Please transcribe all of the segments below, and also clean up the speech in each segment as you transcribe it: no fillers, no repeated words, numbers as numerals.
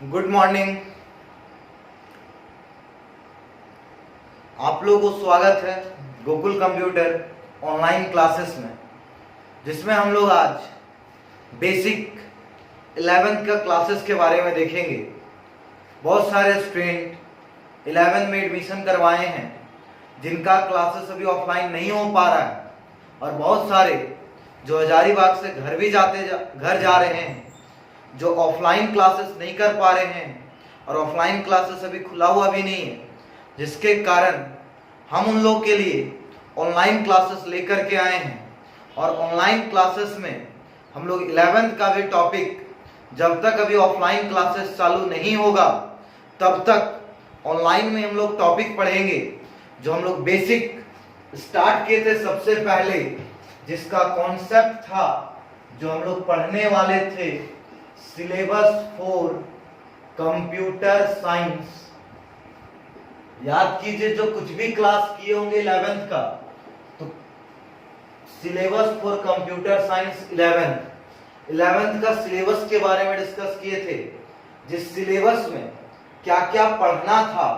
Good morning. आप लोगों को स्वागत है गोकुल कंप्यूटर ऑनलाइन क्लासेस में, जिसमें हम लोग आज बेसिक 11th का क्लासेस के बारे में देखेंगे। बहुत सारे स्टूडेंट 11th में एडमिशन करवाए हैं जिनका क्लासेस अभी ऑफलाइन नहीं हो पा रहा है, और बहुत सारे जो हजारीबाग से घर जा रहे हैं जो ऑफलाइन क्लासेस नहीं कर पा रहे हैं, और ऑफलाइन क्लासेस अभी खुला हुआ भी नहीं है, जिसके कारण हम उन लोग के लिए ऑनलाइन क्लासेस लेकर के आए हैं। और ऑनलाइन क्लासेस में हम लोग 11th का भी टॉपिक, जब तक अभी ऑफलाइन क्लासेस चालू नहीं होगा तब तक ऑनलाइन में हम लोग टॉपिक पढ़ेंगे जो हम लोग बेसिक स्टार्ट किए थे सबसे पहले, जिसका कॉन्सेप्ट था जो हम लोग पढ़ने वाले थे सिलेबस फॉर कंप्यूटर साइंस। याद कीजिए, जो कुछ भी क्लास किए होंगे 11th का, तो syllabus for computer science 11th का सिलेबस के बारे में डिस्कस किए थे, जिस सिलेबस में क्या क्या पढ़ना था,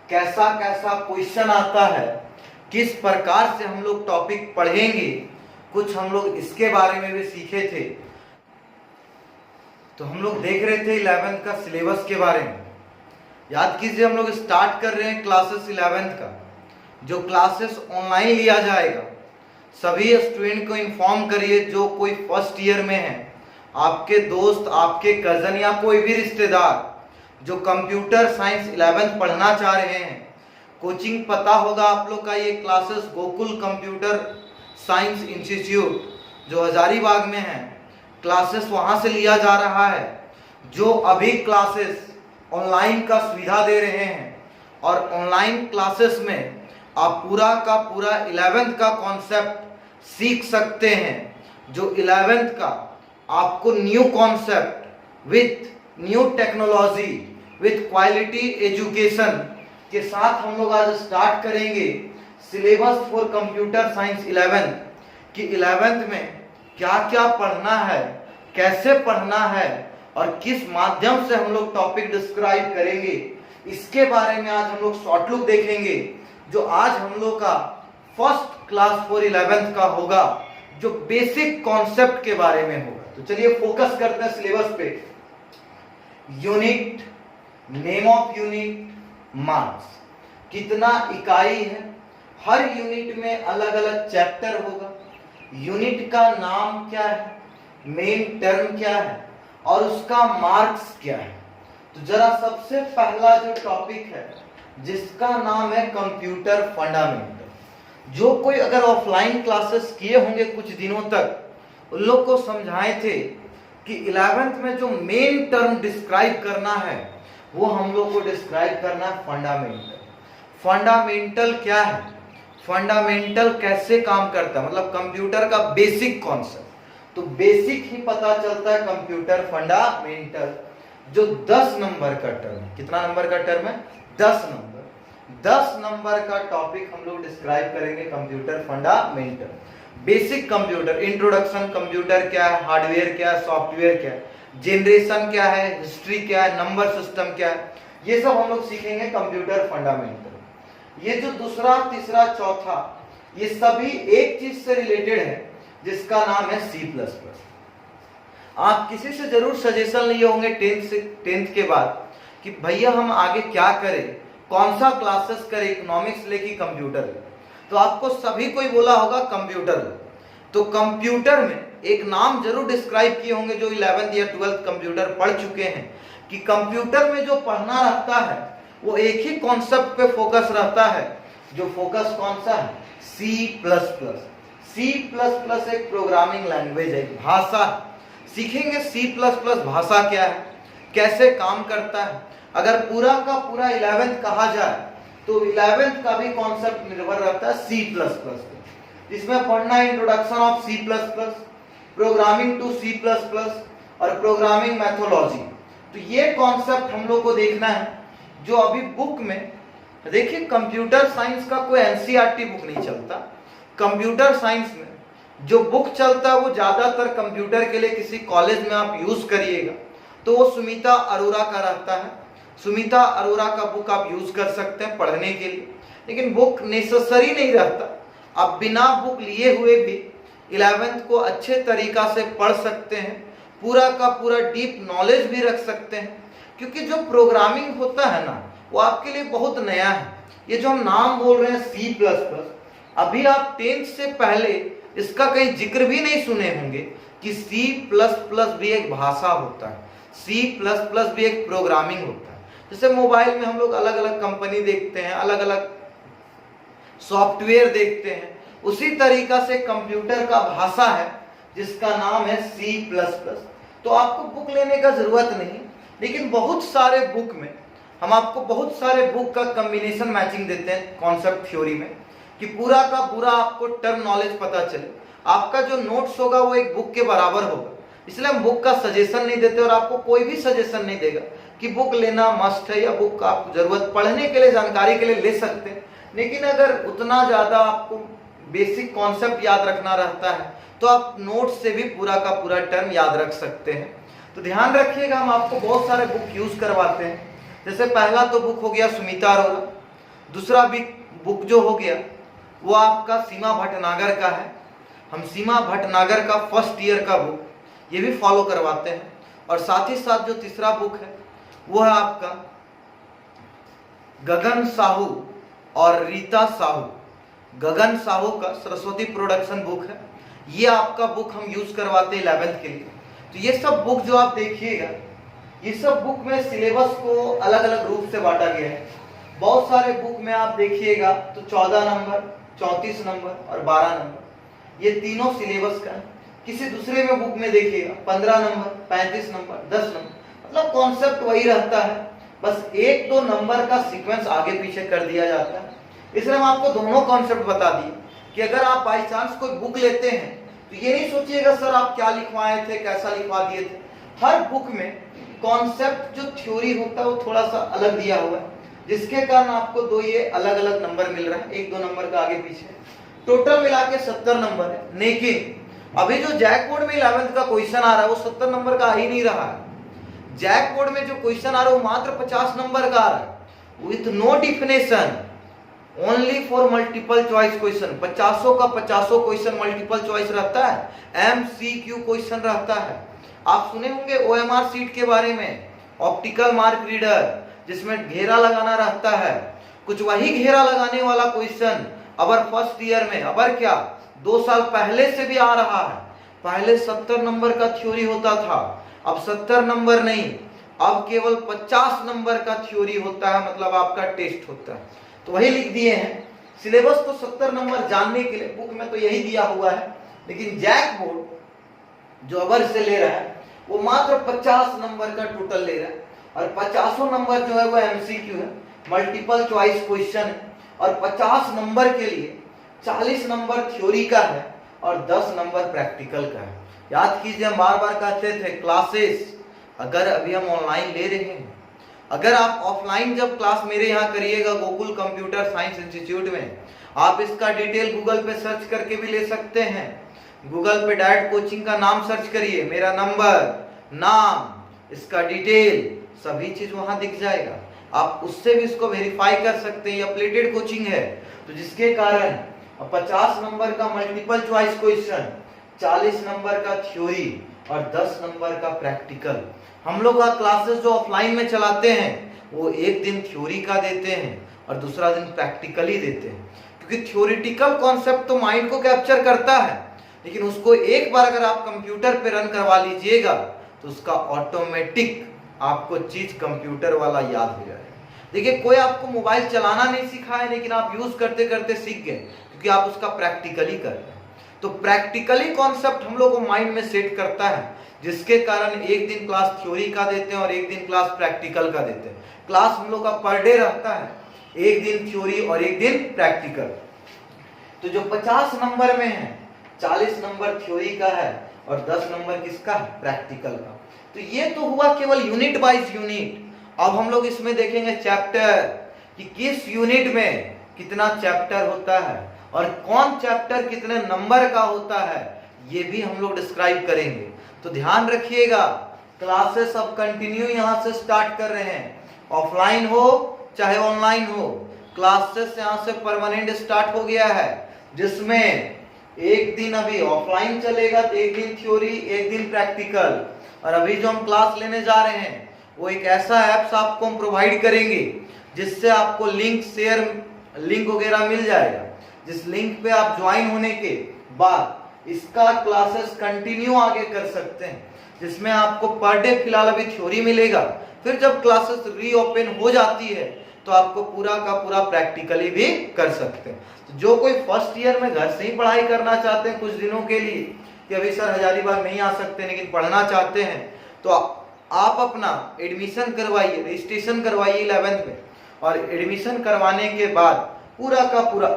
कैसा कैसा क्वेश्चन आता है, किस प्रकार से हम लोग टॉपिक पढ़ेंगे, कुछ हम लोग इसके बारे में भी सीखे थे। तो हम लोग देख रहे थे 11th का सिलेबस के बारे में। याद कीजिए, हम लोग स्टार्ट कर रहे हैं क्लासेस 11th का, जो क्लासेस ऑनलाइन लिया जाएगा। सभी स्टूडेंट को इन्फॉर्म करिए जो कोई फर्स्ट ईयर में है, आपके दोस्त, आपके कजन या कोई भी रिश्तेदार जो कंप्यूटर साइंस 11th पढ़ना चाह रहे हैं। कोचिंग पता होगा आप लोग का, ये classes Gokul computer science institute जो हजारीबाग में है, क्लासेस वहां से लिया जा रहा है, जो अभी क्लासेस ऑनलाइन का सुविधा दे रहे हैं। और ऑनलाइन क्लासेस में आप पूरा का पूरा 11th का कॉन्सेप्ट सीख सकते हैं, जो 11th का आपको new concept with new technology with quality education के साथ हम लोग आज स्टार्ट करेंगे syllabus for computer science 11th कि 11th में क्या क्या पढ़ना है, कैसे पढ़ना है, और किस माध्यम से हम लोग टॉपिक डिस्क्राइब करेंगे, इसके बारे में आज हम लोग शॉर्ट लुक देखेंगे, जो आज हम लोग का फर्स्ट क्लास फॉर 11th का होगा, जो बेसिक कॉन्सेप्ट के बारे में होगा। तो चलिए फोकस करते हैं सिलेबस पे। Unit, name of unit, marks, कितना इकाई है, हर यूनिट में अलग अलग चैप्टर होगा, यूनिट का नाम क्या है, मेन टर्म क्या है, और उसका मार्क्स क्या है। तो जरा सबसे पहला जो टॉपिक है जिसका नाम है कंप्यूटर फंडामेंटल, जो कोई अगर ऑफलाइन क्लासेस किए होंगे कुछ दिनों तक, उन लोग को समझाए थे कि 11th में जो मेन टर्म डिस्क्राइब करना है वो हम लोग को डिस्क्राइब करना है फंडामेंटल। फंडामेंटल क्या है, फंडामेंटल कैसे काम करता है, मतलब कंप्यूटर का बेसिक कॉन्सेप्ट। तो बेसिक ही पता चलता है कंप्यूटर फंडामेंटल, जो 10 नंबर का टर्म है। कितना नंबर का टर्म है? 10 नंबर का टॉपिक हम लोग डिस्क्राइब करेंगे computer fundamental. Basic computer, introduction, computer क्या है, हार्डवेयर क्या है, सॉफ्टवेयर क्या है, जनरेशन क्या है, हिस्ट्री क्या है, नंबर सिस्टम क्या है, ये सब हम लोग सीखेंगे कंप्यूटर फंडामेंटल। ये जो दूसरा, तीसरा, चौथा, ये सभी एक चीज से रिलेटेड है जिसका नाम है C++। आप किसी से जरूर सजेशन लिए होंगे 10th के बाद कि भैया हम आगे क्या करें, कौन सा क्लासेस करें, इकोनॉमिक्स ले कि कंप्यूटर ले। तो आपको सभी कोई बोला होगा कंप्यूटर ले। तो कंप्यूटर में एक नाम जरूर डिस्क्राइब किए होंगे जो 11th या 12th कंप्यूटर पढ़ चुके हैं, कि कंप्यूटर में जो पढ़ना रहता है वो एक ही कॉन्सेप्ट पे फोकस रहता है, जो फोकस कौन सा है? C++। C++ एक प्रोग्रामिंग लैंग्वेज है, भाषा। सीखेंगे C++ भाषा क्या है, कैसे काम करता है। अगर पूरा का पूरा 11th कहा जाए तो 11th का भी कॉन्सेप्ट निर्भर रहता है C++ पे। इसमें पढ़ना introduction of C++, programming to C++ और प्रोग्रामिंग मैथोलॉजी। तो ये कॉन्सेप्ट हम लोग को देखना है, जो अभी बुक में देखिए, कंप्यूटर साइंस का कोई NCERT बुक नहीं चलता। कंप्यूटर साइंस में जो बुक चलता है वो ज्यादातर कंप्यूटर के लिए किसी कॉलेज में आप यूज करिएगा तो वो सुमिता अरोरा का रहता है। सुमिता अरोरा का बुक आप यूज कर सकते हैं पढ़ने के लिए, लेकिन बुक नेसेसरी नहीं रहता। आप बिना बुक लिए हुए भी 11th को अच्छे तरीका से पढ़ सकते हैं, पूरा का पूरा डीप नॉलेज भी रख सकते हैं, क्योंकि जो प्रोग्रामिंग होता है ना वो आपके लिए बहुत नया है। ये जो हम नाम बोल रहे हैं C++, अभी आप 10th से पहले इसका कहीं जिक्र भी नहीं सुने होंगे कि C++ भी एक भाषा होता है, C++ भी एक प्रोग्रामिंग होता है। जैसे मोबाइल में हम लोग अलग अलग कंपनी देखते हैं, अलग अलग सॉफ्टवेयर देखते हैं, उसी तरीका से कंप्यूटर का भाषा है जिसका नाम है C++। तो आपको बुक लेने का जरूरत नहीं, लेकिन बहुत सारे बुक में हम आपको बहुत सारे बुक का कॉम्बिनेशन मैचिंग देते हैं कॉन्सेप्ट थ्योरी में, कि पूरा का पूरा आपको टर्म नॉलेज पता चले। आपका जो नोट्स होगा वो एक बुक के बराबर होगा, इसलिए हम बुक का सजेशन नहीं देते और आपको कोई भी सजेशन नहीं देगा कि बुक लेना मस्ट है या बुक का आपको जरूरत पढ़ने के लिए, जानकारी के लिए ले सकते हैं। लेकिन अगर उतना ज्यादा आपको बेसिक कॉन्सेप्ट याद रखना रहता है तो आप नोट्स से भी पूरा का पूरा टर्म याद रख सकते हैं। तो ध्यान रखिएगा, हम आपको बहुत सारे बुक यूज करवाते हैं। जैसे पहला तो बुक हो गया सुमिता अरोरा, दूसरा भी बुक जो हो गया वो आपका सीमा भटनागर का है। हम सीमा भटनागर का फर्स्ट ईयर का बुक ये भी फॉलो करवाते हैं। और साथ ही साथ जो तीसरा बुक है वो है आपका गगन साहू और रीता साहू, गगन साहू का सरस्वती प्रोडक्शन बुक है। ये आपका बुक हम यूज करवाते हैं 11th के लिए। तो ये सब बुक जो आप देखिएगा, ये सब बुक में सिलेबस को अलग अलग रूप से बांटा गया है। बहुत सारे बुक में आप देखिएगा तो 14 नंबर, 34 नंबर और 12 नंबर, ये तीनों सिलेबस का है। किसी दूसरे में बुक में देखिएगा 15 नंबर, 35 नंबर, 10 नंबर, मतलब कॉन्सेप्ट वही रहता है, बस 1-2 नंबर का सीक्वेंस आगे पीछे कर दिया जाता है। इसलिए हम आपको दोनों कॉन्सेप्ट बता दिए कि अगर आप बाई चांस कोई बुक लेते हैं तो ये नहीं सोचिएगा सर आप क्या लिखवाए थे, कैसा लिखवा दिए थे। हर बुक में कॉन्सेप्ट जो थ्योरी होता है वो थोड़ा सा अलग दिया हुआ है, जिसके कारण आपको दो ये अलग अलग नंबर मिल रहा है, 1-2 नंबर का आगे पीछे। टोटल मिला के 70 नंबर है। लेकिन अभी जो जैक बोर्ड में 11th का क्वेश्चन आ रहा है वो 70 नंबर का आ ही नहीं रहा है। जैक बोर्ड में जो क्वेश्चन आ रहा है वो मात्र 50 नंबर का आ रहा है, with no definition, only for multiple choice question. 50 का 50 क्वेश्चन मल्टीपल चॉइस रहता है, MCQ क्वेश्चन रहता है। आप सुने होंगे OMR सीट के बारे में, ऑप्टिकल मार्क रीडर, जिसमें घेरा लगाना रहता है। कुछ वही घेरा लगाने वाला क्वेश्चन अबर फर्स्ट ईयर में, अबर क्या 2 साल पहले से भी आ रहा है। पहले 70 नंबर का थ्योरी होता था, अब 70 नंबर नहीं, अब केवल 50 नंबर का थ्योरी होता है, मतलब आपका टेस्ट होता है। तो वही लिख दिए हैं। सिलेबस तो 70 नंबर जानने के लिए बुक में तो यही दिया हुआ है, लेकिन जैक बोर्ड जो अबर से ले रहा है वो मात्र 50 नंबर का टोटल ले रहा है। और 50 नंबर जो है वो MCQ है, मल्टीपल चॉइस क्वेश्चन है। और 50 नंबर के लिए 40 नंबर थ्योरी का है और 10 नंबर प्रैक्टिकल का है। याद कीजिए, हम बार बार कहते थे क्लासेस अगर अभी हम ऑनलाइन ले रहे हैं, अगर आप ऑफलाइन जब क्लास मेरे यहाँ करिएगा गोकुल कंप्यूटर साइंस इंस्टीट्यूट में, आप इसका डिटेल गूगल पे सर्च करके भी ले सकते हैं। गूगल पे डायरेक्ट कोचिंग का नाम सर्च करिए, मेरा नंबर, नाम, इसका डिटेल, सभी चीज वहां दिख जाएगा। आप उससे भी इसको वेरीफाई कर सकते हैं। ये अपडेटेड कोचिंग है, तो जिसके कारण 50 नंबर का मल्टीपल चॉइस क्वेश्चन, 40 नंबर का थ्योरी और 10 नंबर का प्रैक्टिकल। हम लोग का क्लासेस जो ऑफलाइन में चलाते हैं वो एक दिन थ्योरी का देते हैं और दूसरा दिन प्रैक्टिकली देते हैं, क्योंकि थ्योरेटिकल कॉन्सेप्ट तो माइंड को कैप्चर करता है, लेकिन उसको एक बार अगर आप कंप्यूटर पे रन करवा लीजिएगा तो उसका ऑटोमेटिक आपको चीज कंप्यूटर वाला याद हो जाएगा। देखिए, कोई आपको मोबाइल चलाना नहीं सिखाया, लेकिन आप यूज करते करते सीख गए, क्योंकि आप उसका प्रैक्टिकली कर रहे हैं। तो प्रैक्टिकली कॉन्सेप्ट हम लोग को माइंड में सेट करता है, जिसके कारण एक दिन क्लास थ्योरी का देते हैं और एक दिन क्लास प्रैक्टिकल का देते हैं। क्लास हम लोग का पर डे रहता है, एक दिन थ्योरी और एक दिन प्रैक्टिकल। तो जो 50 नंबर में है, 40 नंबर थ्योरी का है और 10 नंबर किसका है, प्रैक्टिकल का। तो ये तो हुआ केवल यूनिट वाइज यूनिट। अब हम लोग इसमें देखेंगे चैप्टर, कि किस यूनिट में कितना चैप्टर होता है और कौन चैप्टर कितने नंबर का होता है, ये भी हम लोग डिस्क्राइब करेंगे। तो ध्यान रखिएगा, क्लासेस अब कंटिन्यू यहाँ से स्टार्ट कर रहे हैं, ऑफलाइन हो चाहे ऑनलाइन हो, क्लासेस यहाँ से परमानेंट स्टार्ट हो गया है, जिसमें एक दिन अभी ऑफलाइन चलेगा, तो एक दिन थ्योरी एक दिन प्रैक्टिकल। और अभी जो हम क्लास लेने जा रहे हैं वो एक ऐसा ऐप्स आपको हम प्रोवाइड करेंगे जिससे आपको लिंक वगैरह मिल जाएगा, जिस लिंक पे आप ज्वाइन होने के बाद इसका क्लासेस कंटिन्यू आगे कर सकते हैं, जिसमें आपको पर डे फिलहाल अभी थ्योरी मिलेगा, फिर जब क्लासेस रीओपन हो जाती है तो आपको पूरा का पूरा प्रैक्टिकली भी कर सकते हैं। तो जो कोई फर्स्ट ईयर में घर से ही पढ़ाई करना चाहते हैं कुछ दिनों के लिए कि अभी सर हजारीबाग नहीं आ सकते लेकिन पढ़ना चाहते हैं, तो आप अपना एडमिशन करवाइए, रजिस्ट्रेशन करवाइए 11th में, और एडमिशन करवाने के बाद पूरा का पूरा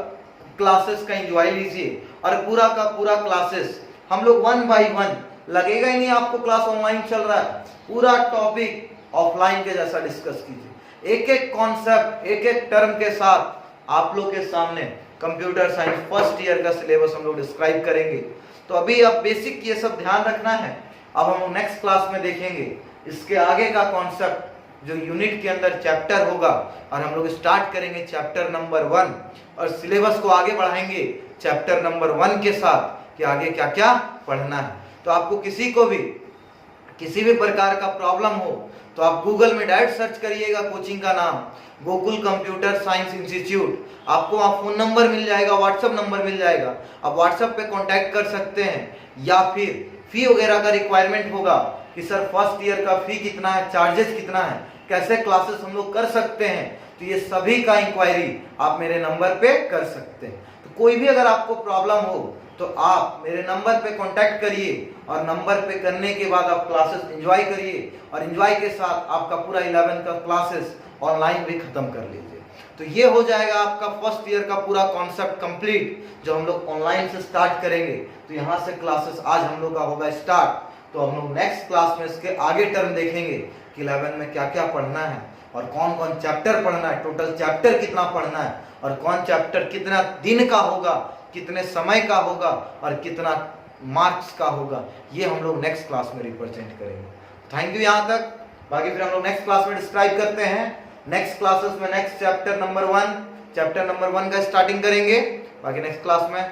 क्लासेस का एंजॉय लीजिए। और पूरा का पूरा क्लासेस हम लोग 1 बाय 1, लगेगा ही नहीं आपको क्लास ऑनलाइन चल रहा है, पूरा टॉपिक ऑफलाइन के जैसा डिस्कस कीजिए, एक एक कॉन्सेप्ट एक एक टर्म के साथ आप लोग के सामने कंप्यूटर साइंस फर्स्ट ईयर का सिलेबस हम लोग डिस्क्राइब करेंगे। तो अभी अब बेसिक ये सब ध्यान रखना है, अब हम नेक्स्ट क्लास में देखेंगे इसके आगे का कॉन्सेप्ट जो यूनिट के अंदर चैप्टर होगा, और हम लोग स्टार्ट करेंगे चैप्टर नंबर 1 और सिलेबस को आगे बढ़ाएंगे चैप्टर नंबर 1 के साथ कि आगे क्या क्या पढ़ना है। तो आपको किसी भी प्रकार का प्रॉब्लम हो तो आप गूगल में डायरेक्ट सर्च करिएगा, कोचिंग का नाम गोकुल कंप्यूटर साइंस इंस्टीट्यूट, आपको वहाँ फोन नंबर मिल जाएगा, व्हाट्सएप नंबर मिल जाएगा, आप व्हाट्सएप पे कांटेक्ट कर सकते हैं। या फिर फी वगैरह का रिक्वायरमेंट होगा कि सर फर्स्ट ईयर का फी कितना है, चार्जेस कितना है, कैसे क्लासेस हम लोग कर सकते हैं, तो ये सभी का इंक्वायरी आप मेरे नंबर पे कर सकते हैं। तो कोई भी अगर आपको प्रॉब्लम हो तो आप मेरे नंबर पे कांटेक्ट करिए, और नंबर पे करने के बाद आप क्लासेस एंजॉय करिए, और एंजॉय के साथ आपका पूरा 11 का क्लासेस ऑनलाइन भी खत्म कर लीजिए। तो ये हो जाएगा आपका फर्स्ट ईयर का पूरा कॉन्सेप्ट कंप्लीट, जो हम लोग ऑनलाइन से स्टार्ट करेंगे। तो यहाँ से क्लासेस आज हम लोग का होगा स्टार्ट, तो हम लोग नेक्स्ट क्लास में इसके आगे टर्म देखेंगे कि 11 में क्या क्या पढ़ना है और कौन कौन चैप्टर पढ़ना है, टोटल चैप्टर कितना पढ़ना है, और कौन चैप्टर कितना दिन का होगा, कितने समय का होगा, और कितना मार्क्स का होगा, ये हम लोग नेक्स्ट क्लास में रिप्रेजेंट करेंगे। थैंक यू यहाँ तक, बाकी फिर हम लोग नेक्स्ट क्लास में डिस्क्राइब करते हैं। नेक्स्ट क्लासेस में नेक्स्ट चैप्टर नंबर 1 का स्टार्टिंग करेंगे, बाकी नेक्स्ट क्लास में